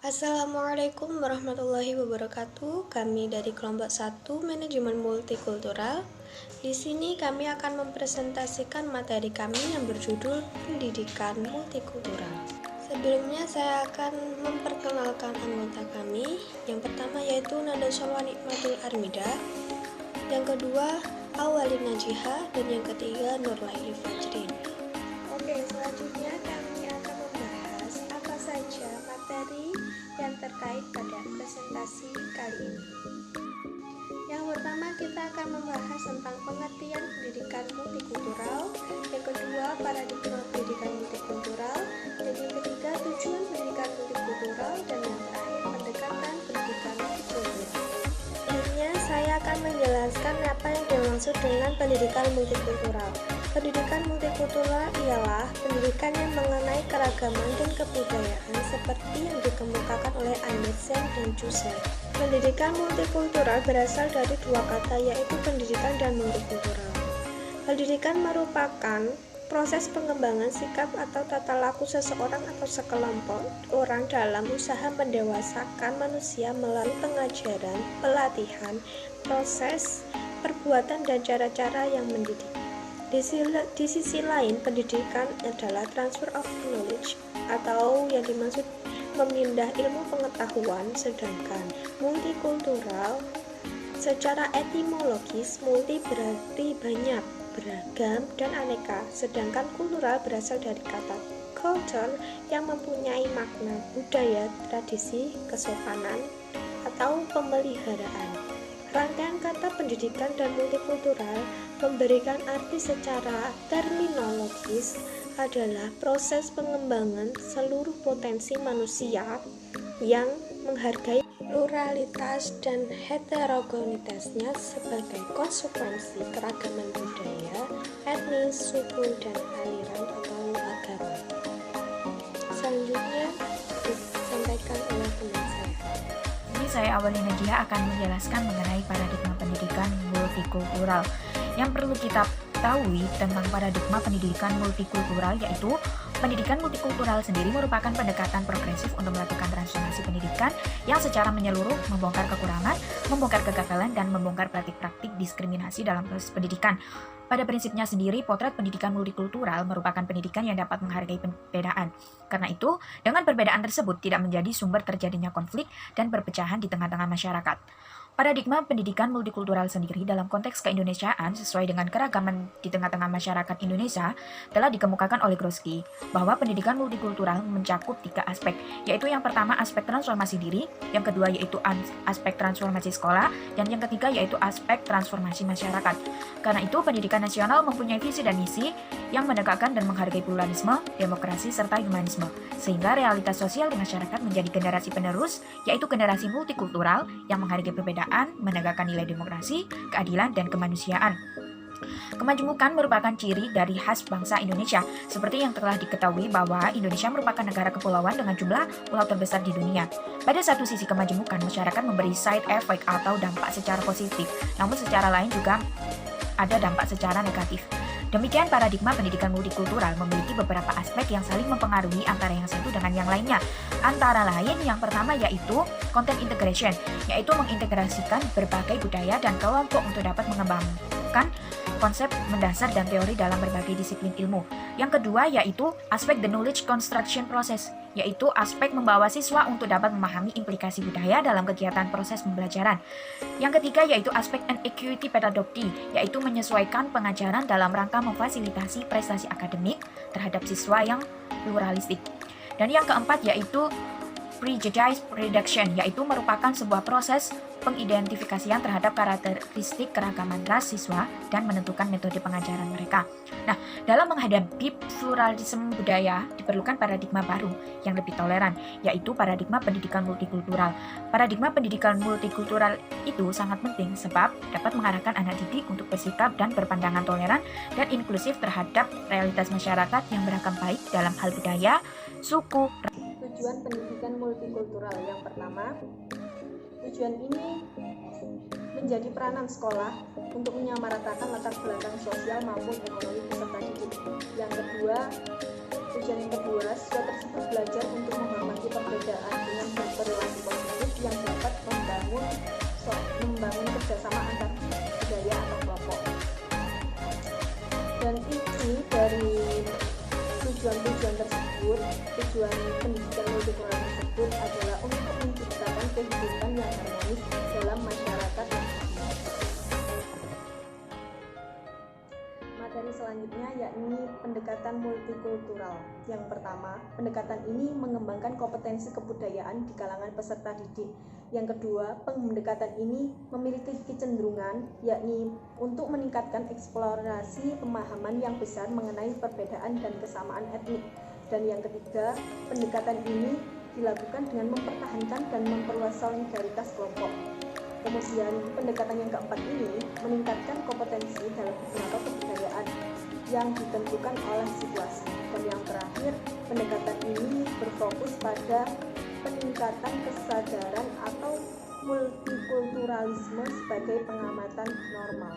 Assalamualaikum warahmatullahi wabarakatuh. Kami dari kelompok 1 Manajemen Multikultural. Di sini kami akan mempresentasikan materi kami yang berjudul Pendidikan Multikultural. Sebelumnya saya akan memperkenalkan anggota kami. Yang pertama yaitu Nanda Solwa Nikmatul Armida, yang kedua Awalin Najiha, dan yang ketiga Nurlaili Fajrin. Oke, selanjutnya kami akan membahas apa saja materi yang terkait pada presentasi kali ini. Yang pertama kita akan membahas tentang pengertian pendidikan multikultural, yang kedua paradigma pendidikan multikultural, dan yang ketiga tujuan pendidikan multikultural, dan yang terakhir pendekatan pendidikan multikultural. Selanjutnya saya akan menjelaskan apa yang dimaksud dengan pendidikan multikultural. Pendidikan multikultural ialah pendidikan yang mengenai keragaman dan kebudayaan seperti yang dikemukakan oleh Andersen dan Jussel. Pendidikan multikultural berasal dari dua kata, yaitu pendidikan dan multikultural. Pendidikan merupakan proses pengembangan sikap atau tata laku seseorang atau sekelompok orang dalam usaha mendewasakan manusia melalui pengajaran, pelatihan, proses, perbuatan, dan cara-cara yang mendidik. Di sisi lain, pendidikan adalah transfer of knowledge atau yang dimaksud memindah ilmu pengetahuan, sedangkan multikultural secara etimologis multi berarti banyak, beragam, dan aneka, sedangkan kultural berasal dari kata culture yang mempunyai makna budaya, tradisi, kesopanan, atau pemeliharaan. Rangkaian kata pendidikan dan multikultural memberikan arti secara terminologis adalah proses pengembangan seluruh potensi manusia yang menghargai pluralitas dan heterogenitasnya sebagai konsekuensi keragaman budaya, etnis, suku, dan aliran atau agama. Selanjutnya disampaikan oleh teman saya. Saya Awalin Najiha akan menjelaskan mengenai paradigma pendidikan multikultural. Yang perlu kita ketahui tentang paradigma pendidikan multikultural yaitu pendidikan multikultural sendiri merupakan pendekatan progresif untuk melakukan transformasi pendidikan yang secara menyeluruh membongkar kekurangan, membongkar kegagalan, dan membongkar praktik-praktik diskriminasi dalam proses pendidikan. Pada prinsipnya sendiri, potret pendidikan multikultural merupakan pendidikan yang dapat menghargai perbedaan. Karena itu, dengan perbedaan tersebut tidak menjadi sumber terjadinya konflik dan perpecahan di tengah-tengah masyarakat. Paradigma pendidikan multikultural sendiri dalam konteks keindonesiaan sesuai dengan keragaman di tengah-tengah masyarakat Indonesia telah dikemukakan oleh Groski bahwa pendidikan multikultural mencakup 3 aspek, yaitu yang pertama aspek transformasi diri, yang kedua yaitu aspek transformasi sekolah, dan yang ketiga yaitu aspek transformasi masyarakat. Karena itu pendidikan nasional mempunyai visi dan misi yang menegakkan dan menghargai pluralisme, demokrasi, serta humanisme, sehingga realitas sosial di masyarakat menjadi generasi penerus, yaitu generasi multikultural yang menghargai perbedaan, menegakkan nilai demokrasi, keadilan, dan kemanusiaan. Kemajemukan merupakan ciri dari khas bangsa Indonesia, seperti yang telah diketahui bahwa Indonesia merupakan negara kepulauan dengan jumlah pulau terbesar di dunia. Pada satu sisi kemajemukan, masyarakat memberi side effect atau dampak secara positif, namun secara lain juga ada dampak secara negatif. Demikian paradigma pendidikan multikultural memiliki beberapa aspek yang saling mempengaruhi antara yang satu dengan yang lainnya. Antara lain yang pertama yaitu content integration, yaitu mengintegrasikan berbagai budaya dan kelompok untuk dapat mengembangkan konsep mendasar dan teori dalam berbagai disiplin ilmu. Yang kedua yaitu aspek the knowledge construction process, yaitu aspek membawa siswa untuk dapat memahami implikasi budaya dalam kegiatan proses pembelajaran. Yang ketiga yaitu aspek and equity pedagogy, yaitu menyesuaikan pengajaran dalam rangka memfasilitasi prestasi akademik terhadap siswa yang pluralistik. Dan yang keempat yaitu prejudice reduction, yaitu merupakan sebuah proses pengidentifikasian terhadap karakteristik keragaman ras siswa dan menentukan metode pengajaran mereka. Nah, dalam menghadapi pluralisme budaya diperlukan paradigma baru yang lebih toleran, yaitu paradigma pendidikan multikultural. Paradigma pendidikan multikultural itu sangat penting sebab dapat mengarahkan anak didik untuk bersikap dan berpandangan toleran dan inklusif terhadap realitas masyarakat yang beragam baik dalam hal budaya, suku. Tujuan pendidikan multikultural yang pertama, tujuan ini menjadi peranan sekolah untuk menyamaratakan latar belakang sosial maupun ekonomi peserta didik. Yang kedua, tujuan yang kedua, siswa tersebut belajar untuk menghormati perbedaan dengan yakni pendekatan multikultural. Yang pertama, pendekatan ini mengembangkan kompetensi kebudayaan di kalangan peserta didik. Yang kedua, pendekatan ini memiliki kecenderungan yakni untuk meningkatkan eksplorasi pemahaman yang besar mengenai perbedaan dan kesamaan etnik. Dan yang ketiga, pendekatan ini dilakukan dengan mempertahankan dan memperluas solidaritas kelompok. Kemudian pendekatan yang keempat ini meningkatkan kompetensi dalam beberapa kebudayaan yang ditentukan oleh situasi. Dan yang terakhir, pendekatan ini berfokus pada peningkatan kesadaran atau multikulturalisme sebagai pengamatan normal.